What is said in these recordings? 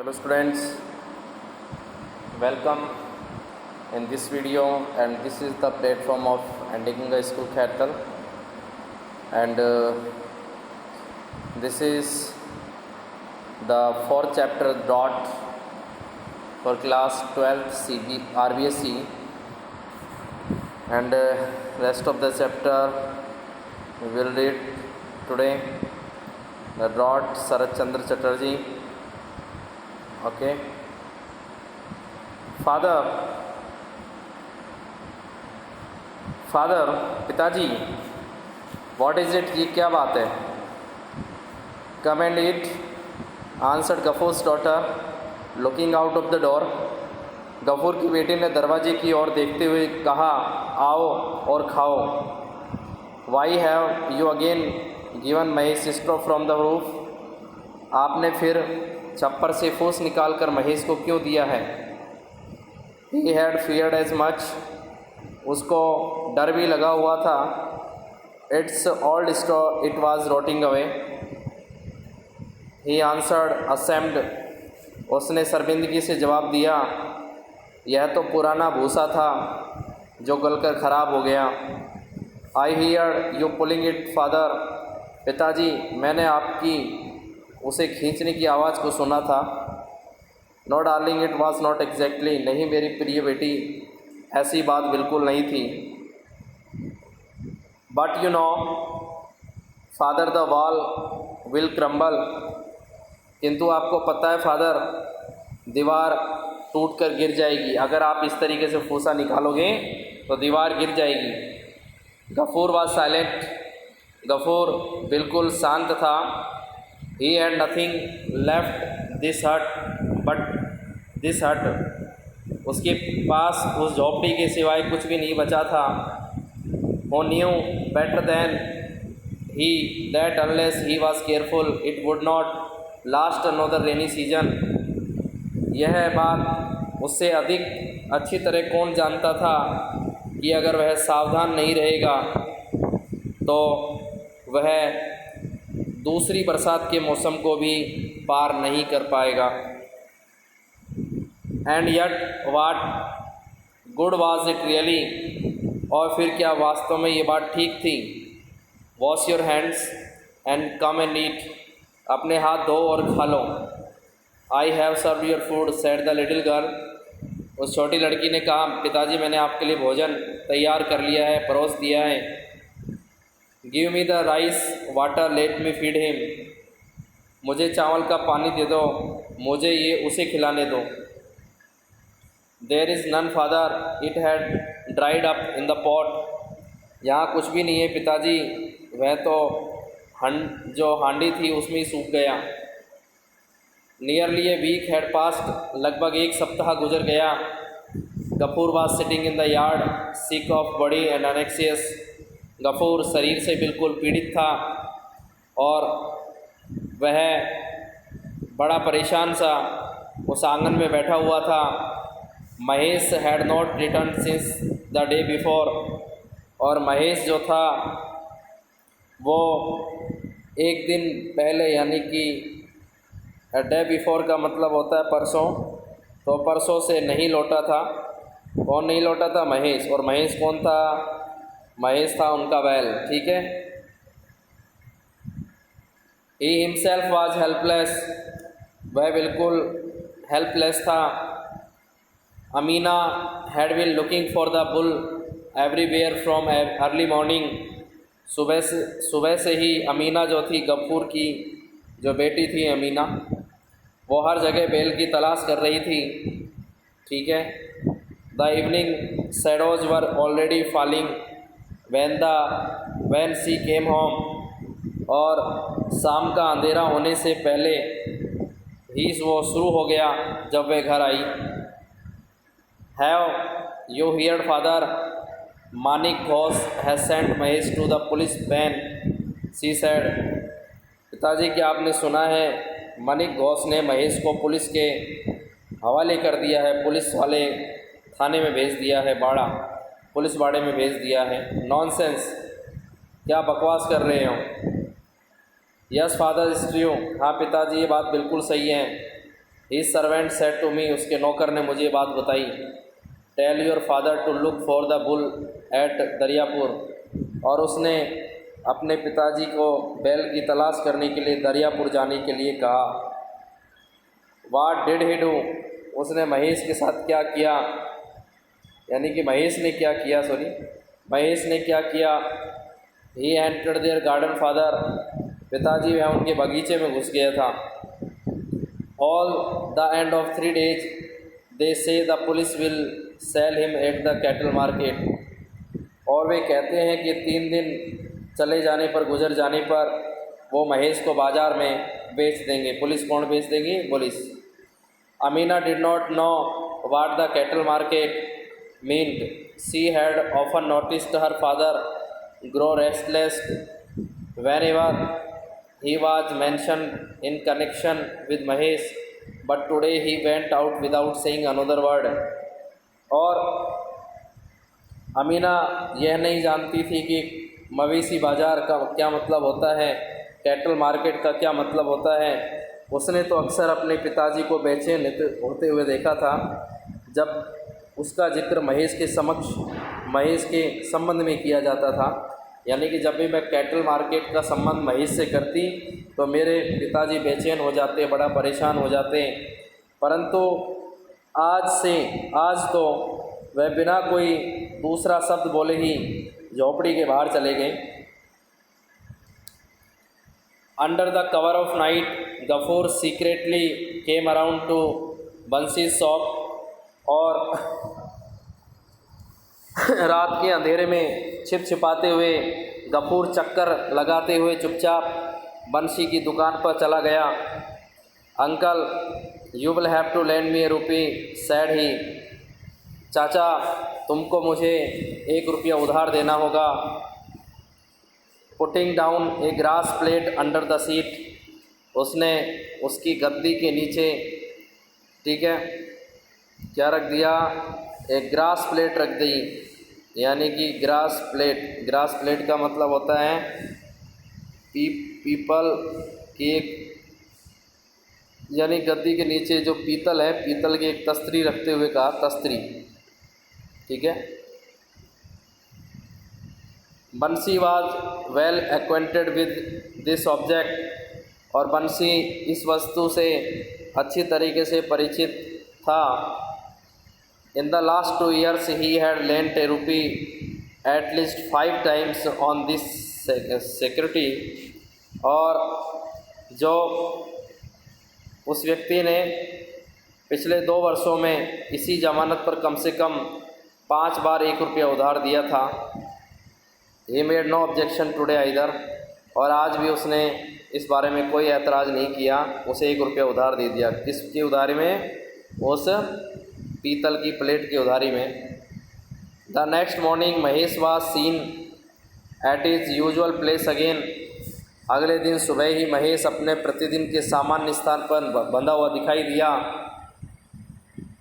Hello students, welcome in this video, and this is the platform of Antikinga School Khartal, and this is the fourth chapter dot for class 12th RBSE, and rest of the chapter we will read today. The dot Sarat Chandra Chatterjee. Okay. Father, पिताजी, what is it? ये क्या बात है? Come and eat, answered Gafur's daughter, looking out of the door. Ghafoor की बेटी ने दरवाजे की ओर देखते हुए कहा, आओ और खाओ. Why have you again given my sister from the roof? आपने फिर छप्पर से फूस निकालकर महेश को क्यों दिया है? He had feared as much. उसको डर भी लगा हुआ था. It's old straw, it was rotting away. He answered, ashamed. उसने शर्मिंदगी से जवाब दिया, यह तो पुराना भूसा था जो गलकर ख़राब हो गया. I heard you pulling it, father. पिताजी, मैंने आपकी उसे खींचने की आवाज़ को सुना था. No darling, it was not exactly. नहीं मेरी प्रिय बेटी, ऐसी बात बिल्कुल नहीं थी. But you know father, the wall will crumble. किंतु आपको पता है फादर, दीवार टूट कर गिर जाएगी. अगर आप इस तरीके से फूसा निकालोगे तो दीवार गिर जाएगी. Ghafoor was silent. गफूर बिल्कुल शांत था. He had nothing left this hut but this hut. उसके पास उस झोपड़ी के सिवाय कुछ भी नहीं बचा था. Who knew better than he that unless he was careful it would not last another rainy season. यह बात उससे अधिक अच्छी तरह कौन जानता था कि अगर वह सावधान नहीं रहेगा तो वह दूसरी बरसात के मौसम को भी पार नहीं कर पाएगा. And yet what good was it really. और फिर क्या वास्तव में ये बात ठीक थी. Wash your hands and come and eat. अपने हाथ धो और खा लो. I have serve your food, said the little girl. उस छोटी लड़की ने कहा, पिताजी मैंने आपके लिए भोजन तैयार कर लिया है, परोस दिया है. Give me the rice water, let me feed him. मुझे चावल का पानी दे दो, मुझे ये उसे खिलाने दो. There is none father, it had dried up in the pot. यहाँ कुछ भी नहीं है पिताजी, वह तो जो हांडी थी उसमें ही सूख गया. Nearly a week had passed, लगभग एक सप्ताह गुजर गया. Gafur was sitting in the yard, sick of body and anxious. Gafur शरीर से बिल्कुल पीड़ित था और वह बड़ा परेशान सा उस आंगन में बैठा हुआ था. Mahesh had not return since the day before. और महेश जो था वो एक दिन पहले, यानी कि डे बिफोर का मतलब होता है परसों, तो परसों से नहीं लौटा था. कौन नहीं लौटा था? महेश. और महेश कौन था? महेश था उनका बैल. ठीक है. He himself was helpless. वह बिल्कुल हेल्पलेस था. Amina had been looking for the bull everywhere from early morning. सुबह से ही अमीना जो थी, गफूर की जो बेटी थी अमीना, वो हर जगह बैल की तलाश कर रही थी. ठीक है. The evening shadows were already falling when she came home. और शाम का अंधेरा होने से पहले ही वो शुरू हो गया जब वे घर आई. Have you heard father? Manik Ghosh has sent Mahesh to the police van, she said. पिताजी क्या आपने सुना है, मानिक घोष ने महेश को पुलिस के हवाले कर दिया है. पुलिस वाले थाने में भेज दिया है, पुलिस बाड़े में भेज दिया है. नॉनसेंस, क्या बकवास कर रहे हो. Yes father is true. हाँ पिताजी, ये बात बिल्कुल सही है. He servant said to me, उसके नौकर ने मुझे बात बताई, tell your father to look for the bull at Dariyapur, और उसने अपने पिताजी को बैल की तलाश करने के लिए दरियापुर जाने के लिए कहा। वाट डिड ही डू, उसने महेश के साथ क्या किया, यानी कि महेश ने क्या किया, महेश ने क्या किया। He entered their garden father, पिताजी वह उनके बगीचे में घुस गया था। All the end of 3 days they say the police will sell him at the cattle market, और वे कहते हैं कि 3 दिन चले जाने पर, गुजर जाने पर वो महेश को बाज़ार में बेच देंगे। पुलिस कौन बेच देगी? Police. Amina did not know what the cattle market meant, she had often noticed her father grow restless whenever he was mentioned in connection with Mahesh, but today he went out without saying another word। और अमीना यह नहीं जानती थी कि मवेशी बाज़ार का क्या मतलब होता है, कैटल मार्केट का क्या मतलब होता है। उसने तो अक्सर अपने पिताजी को बेचैन होते हुए देखा था जब उसका जिक्र महेश के संबंध में किया जाता था, यानी कि जब भी मैं कैटल मार्केट का संबंध महेश से करती तो मेरे पिताजी बेचैन हो जाते, बड़ा परेशान हो जाते। परंतु आज तो वह बिना कोई दूसरा शब्द बोले ही झोपड़ी के बाहर चले गए। Under the cover of night Gafur secretly came around to Bansi shop, और रात के अंधेरे में छिपाते हुए गफूर चक्कर लगाते हुए चुपचाप बंसी की दुकान पर चला गया। Uncle you will have to lend me a rupee, said he, चाचा तुमको मुझे 1 रुपया उधार देना होगा। Putting down a grass plate under the seat, उसने उसकी गद्दी के नीचे, ठीक है, क्या रख दिया? एक ग्रास प्लेट रख दी, यानी कि ग्रास प्लेट का मतलब होता है पीपल की एक, यानी गद्दी के नीचे जो पीतल है, पीतल की एक तस्तरी रखते हुए कहा, तस्तरी, ठीक है। बंसी was well acquainted with this object, और बंसी इस वस्तु से अच्छी तरीके से परिचित था। In the last 2 years he had lent a rupee at least 5 times on this security, और जो उस व्यक्ति ने पिछले 2 वर्षों में इसी ज़मानत पर कम से कम 5 बार 1 रुपया उधार दिया था। He made no objection today either, और आज भी उसने इस बारे में कोई ऐतराज़ नहीं किया, उसे 1 रुपया उधार दे दिया। किसकी उधारी में? उस पीतल की प्लेट की उधारी में। The next morning Mahesh was seen at is usual place again, अगले दिन सुबह ही महेश अपने प्रतिदिन के सामान्य स्थान पर बंधा हुआ दिखाई दिया।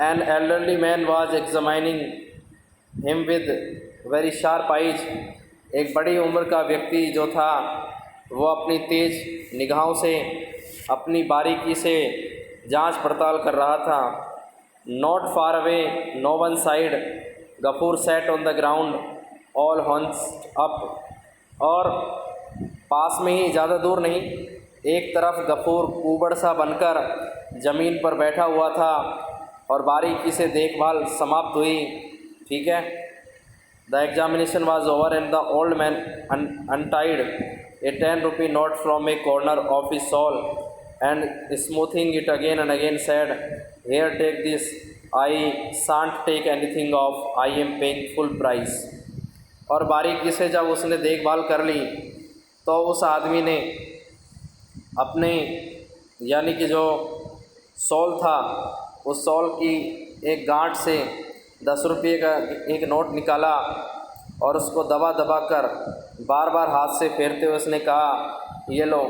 An elderly man was examining him with very sharp eyes, एक बड़ी उम्र का व्यक्ति जो था वो अपनी तेज निगाहों से, अपनी बारीकी से जांच पड़ताल कर रहा था। Not far away, no one side, Ghafoor sat on the ground, all hunched up, और पास में ही, ज़्यादा दूर नहीं, एक तरफ गफूर कुबड़ सा बनकर ज़मीन पर बैठा हुआ था और बारीकी से देखभाल समाप्त हुई, ठीक है। The examination was over and the old man untied a 10 rupee note from a corner of his shawl and smoothing it again and again said, here take this, I shan't take anything off, I am paying full price। और बारीकी से जब उसने देखभाल कर ली तो उस आदमी ने अपने, यानी कि जो शॉल था, उस शॉल की एक गांठ से 10 रुपये का एक नोट निकाला और उसको दबा दबा कर बार बार हाथ से फेरते हुए उसने कहा, ये लो,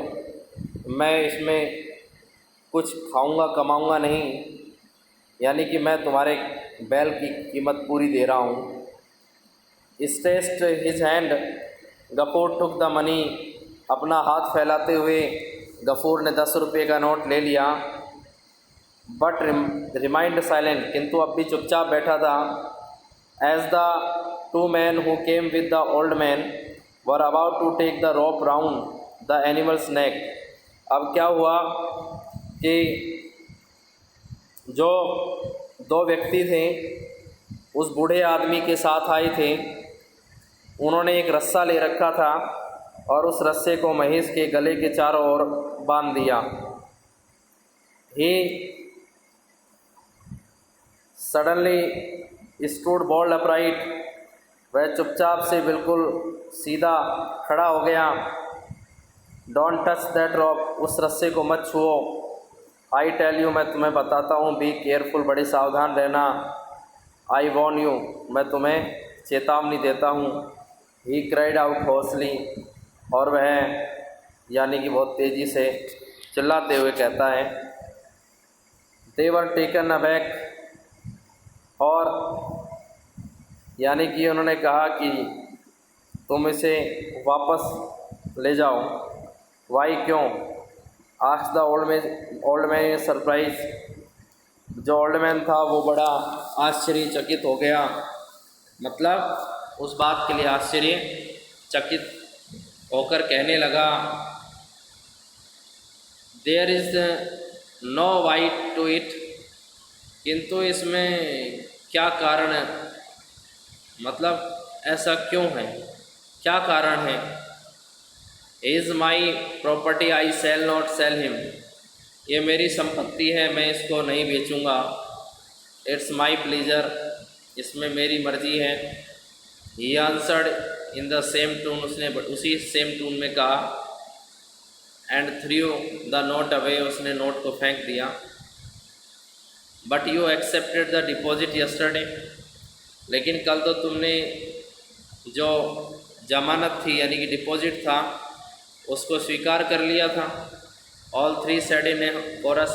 मैं इसमें कुछ खाऊंगा कमाऊंगा नहीं, यानी कि मैं तुम्हारे बैल की कीमत पूरी दे रहा हूँ। Stretched his hand, Gafur took the money, अपना हाथ फैलाते हुए गफूर ने 10 रुपये का नोट ले लिया। बट रिमाइंड साइलेंट, किंतु अब भी चुपचाप बैठा था। As the two men who came with the old man were about to take the rope round the animal's neck. अब क्या हुआ कि जो दो व्यक्ति थे उस बूढ़े आदमी के साथ आए थे, उन्होंने एक रस्सा ले रखा था और उस रस्से को महेश के गले के चारों ओर बांध दिया। He suddenly stood bold upright, वह चुपचाप से बिल्कुल सीधा खड़ा हो गया। डोंट टच दैट रॉप, उस रस्से को मत छुओ। आई टेल यू, मैं तुम्हें बताता हूँ, बी केयरफुल, बड़े सावधान रहना। आई वॉर्न यू, मैं तुम्हें चेतावनी देता हूँ। ही क्राइड आउट होर्सली, और वह यानी कि बहुत तेज़ी से चिल्लाते हुए कहता है। दे वर टेकन अबैक, और यानी कि उन्होंने कहा कि तुम इसे वापस ले जाओ। वाई, क्यों? Asked the old man in surprise, जो ओल्ड मैन था वो बड़ा आश्चर्यचकित हो गया, मतलब उस बात के लिए आश्चर्यचकित होकर कहने लगा, there is no white to it, किंतु इसमें क्या कारण है, मतलब ऐसा क्यों है, क्या कारण है? Is my property, I sell not sell him, ये मेरी संपत्ति है, मैं इसको नहीं बेचूंगा। इट्स माई प्लीजर, इसमें मेरी मर्जी है। He answered in the same tune, उसने उसी सेम टून में कहा। And through the note away, उसने नोट को फेंक दिया। But you accepted the deposit yesterday, लेकिन कल तो तुमने जो जमानत थी यानी कि डिपॉजिट था उसको स्वीकार कर लिया था। All three said in a chorus,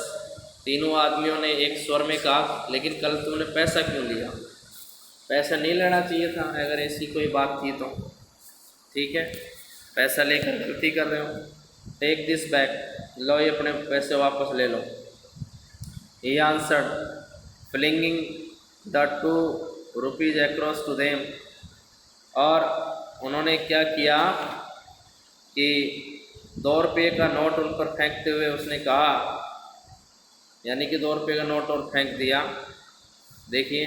तीनों आदमियों ने एक स्वर में कहा, लेकिन कल तुमने पैसा क्यों लिया? पैसा नहीं लेना चाहिए था अगर ऐसी कोई बात थी तो। ठीक है, पैसा लेकर गलती कर रहे हो। टेक दिस बैक, लो ये अपने पैसे वापस ले लो। He answered flinging the 2 rupees across to them, और उन्होंने क्या किया कि 2 रुपये का नोट उन पर फेंकते हुए उसने कहा, यानी कि 2 रुपये का नोट और फेंक दिया। देखिए,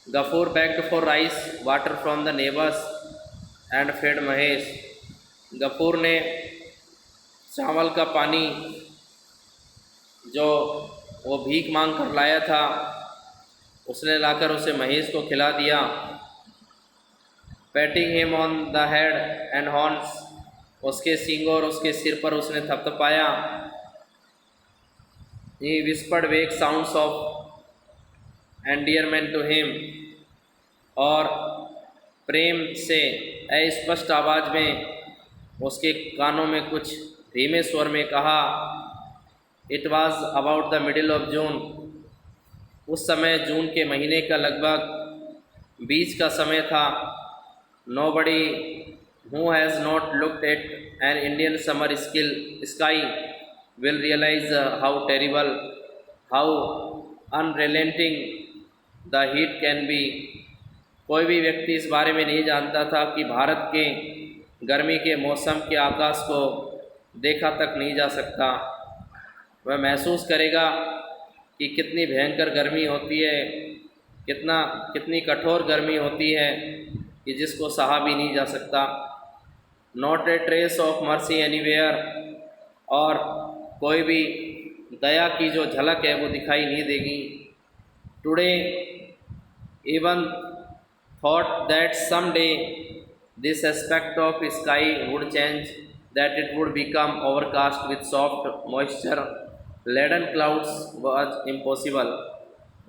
Gafur begged for rice water from the neighbours and fed Mahesh, Gafur ने चावल का पानी जो वो भीख मांग कर लाया था उसने लाकर उसे महेश को खिला दिया। Patting him on the head and horns, उसके सींगों और उसके सिर पर उसने थपथपाया। He whispered vague sounds of endearment to him, और प्रेम से अस्पष्ट आवाज़ में उसके कानों में कुछ धीमे स्वर में कहा। It was about the middle of June, उस समय जून के महीने का लगभग बीच का समय था। Nobody who has not looked at an Indian summer sky will realise how terrible, how unrelenting the heat can be. कोई भी व्यक्ति इस बारे में नहीं जानता था कि भारत के गर्मी के मौसम के आकाश को देखा तक नहीं जा सकता। वह महसूस करेगा कि कितनी भयंकर गर्मी होती है, कितनी कठोर गर्मी होती है कि जिसको सहा भी नहीं जा सकता। Not a trace of mercy anywhere, और कोई भी दया की जो झलक है वो दिखाई नहीं देगी। Today even thought that some day this aspect of sky would change, that it would become overcast with soft moisture laden clouds was impossible.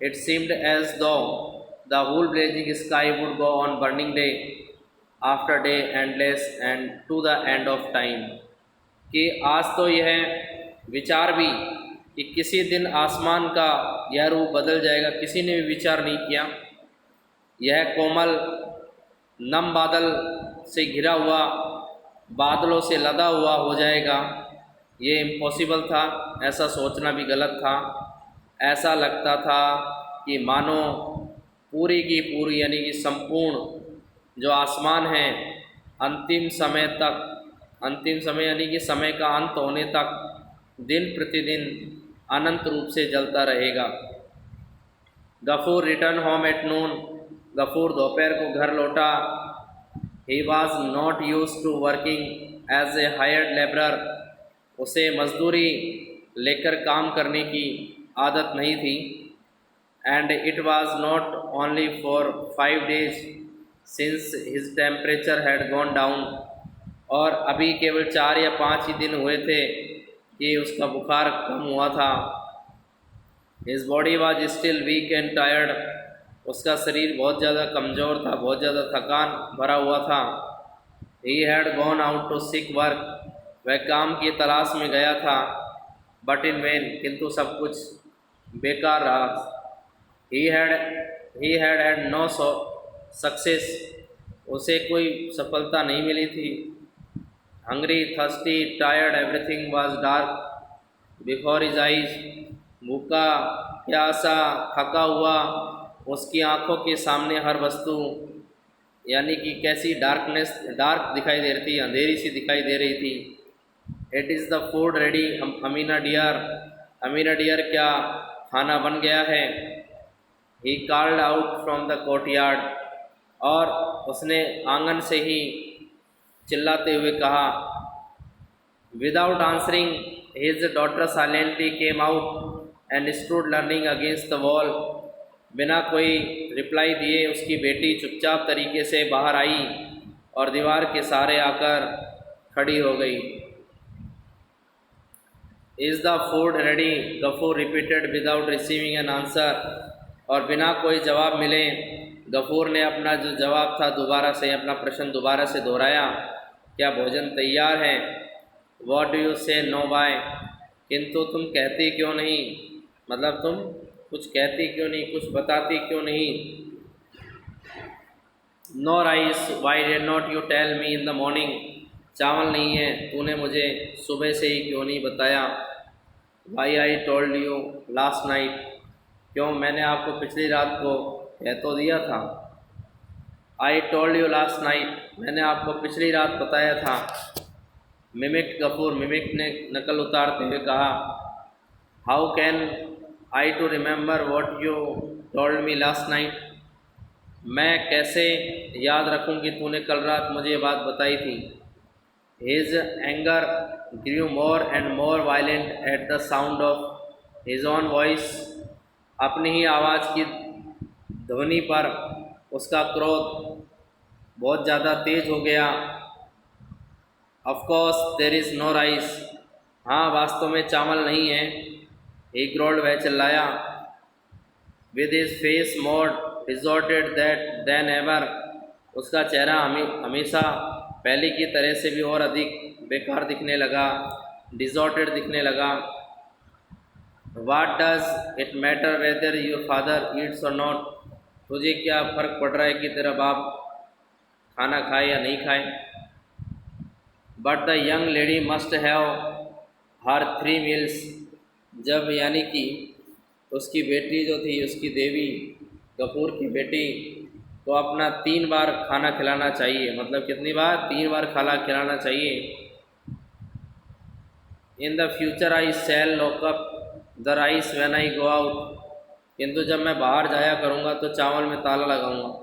It seemed as though the whole blazing sky would go on burning day after day, endless and to the end of time. कि आज तो यह विचार भी कि किसी दिन आसमान का यह रूप बदल जाएगा, किसी ने भी विचार नहीं किया। यह कोमल नम बादल से घिरा हुआ, बादलों से लदा हुआ हो जाएगा, ये इम्पॉसिबल था, ऐसा सोचना भी गलत था। ऐसा लगता था कि मानो पूरी की पूरी यानी कि संपूर्ण जो आसमान है अंतिम समय यानी कि समय का अंत होने तक दिन प्रतिदिन अनंत रूप से जलता रहेगा। Gafur return home at noon, Gafur दोपहर को घर लौटा। He was not use to working as a hired labourer, उसे मजदूरी लेकर काम करने की आदत नहीं थी। And it was not only for 5 days since his temperature had gone down, और अभी केवल 4 या 5 ही दिन हुए थे कि उसका बुखार कम हुआ था। His body was still weak and tired, उसका शरीर बहुत ज़्यादा कमज़ोर था, बहुत ज़्यादा थकान भरा हुआ था। He had gone out to seek work, वह काम की तलाश में गया था। बट इन वेन, किंतु सब कुछ बेकार रहा। He had had no success, उसे कोई सफलता नहीं मिली थी। Hungry, thirsty, tired, everything was dark before his eyes, भूखा, प्यासा, थका हुआ, उसकी आंखों के सामने हर वस्तु यानी कि कैसी डार्क दिखाई दे रही थी, अंधेरी सी दिखाई दे रही थी। It is the food ready Amina dear, Amina dear क्या खाना बन गया है। He called out from the courtyard, और उसने आंगन से ही चिल्लाते हुए कहा। Without answering his daughter silently came out and stood learning against the wall, बिना कोई रिप्लाई दिए उसकी बेटी चुपचाप तरीके से बाहर आई और दीवार के सहारे आकर खड़ी हो गई। Is the food ready, Gafur repeated without receiving an answer, और बिना कोई जवाब मिले गफूर ने अपना जो जवाब था दोबारा से, अपना प्रश्न दोबारा से दोहराया, क्या भोजन तैयार है। वॉट डू यू से नो बाय, किंतु तुम कहती क्यों नहीं, मतलब तुम कुछ कहती क्यों नहीं, कुछ बताती क्यों नहीं। No rice, why did not you tell me in the morning, चावल नहीं है, तूने मुझे सुबह से ही क्यों नहीं बताया। Why I told you last night, क्यों मैंने आपको पिछली रात को कह तो दिया था। आई टोल्ड यू लास्ट नाइट, मैंने आपको पिछली रात बताया था। मिमिक गफूर, मिमिक ने नकल उतारते हुए कहा। How can I to remember what you told me last night, मैं कैसे याद रखूं कि तूने कल रात मुझे ये बात बताई थी। His anger grew more and more violent at the sound of his own voice, अपनी ही आवाज़ की ध्वनि पर उसका क्रोध बहुत ज़्यादा तेज हो गया। Of course there is no rice, हाँ वास्तव में चावल नहीं है। ही ग्रोल्ड, वह चिल्लाया। With his face more distorted than ever, उसका चेहरा हमेशा पहले की तरह से भी और अधिक बेकार दिखने लगा, डिजॉर्टेड दिखने लगा। What does it matter whether your father Yeats और नॉट, तुझे क्या फ़र्क पड़ रहा है कि तेरा बाप खाना खाए या नहीं खाए। But the young lady must have her 3 meals, जब यानी कि उसकी बेटी जो थी, उसकी देवी गफूर की बेटी को अपना 3 बार खाना खिलाना चाहिए, मतलब कितनी बार, 3 बार खाना खिलाना चाहिए। In the future I shall lock up the rice when I go out, किंतु जब मैं बाहर जाया करूँगा तो चावल में ताला लगाऊंगा।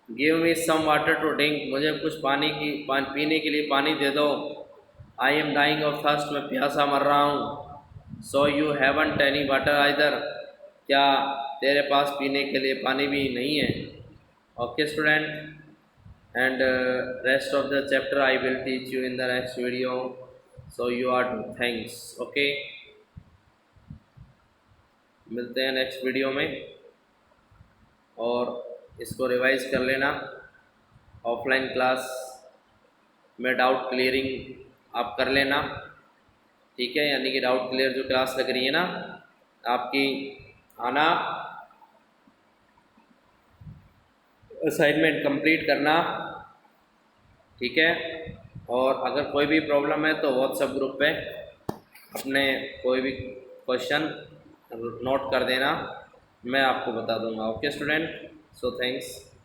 Give me some water to drink, मुझे कुछ पीने के लिए पानी दे दो। I am dying of thirst, मैं प्यासा मर रहा हूँ। So you haven't any water either, क्या तेरे पास पीने के लिए पानी भी नहीं है। Okay student, and rest of the chapter I will teach you in the next video, so you are to thanks. Okay, मिलते हैं नेक्स्ट वीडियो में, और इसको रिवाइज कर लेना। ऑफलाइन क्लास में डाउट क्लियरिंग आप कर लेना, ठीक है, यानी कि डाउट क्लियर जो क्लास लग रही है ना आपकी, आना, असाइनमेंट कंप्लीट करना, ठीक है। और अगर कोई भी प्रॉब्लम है तो व्हाट्सएप ग्रुप पे अपने कोई भी क्वेश्चन नोट कर देना, मैं आपको बता दूंगा। Okay student, so thanks.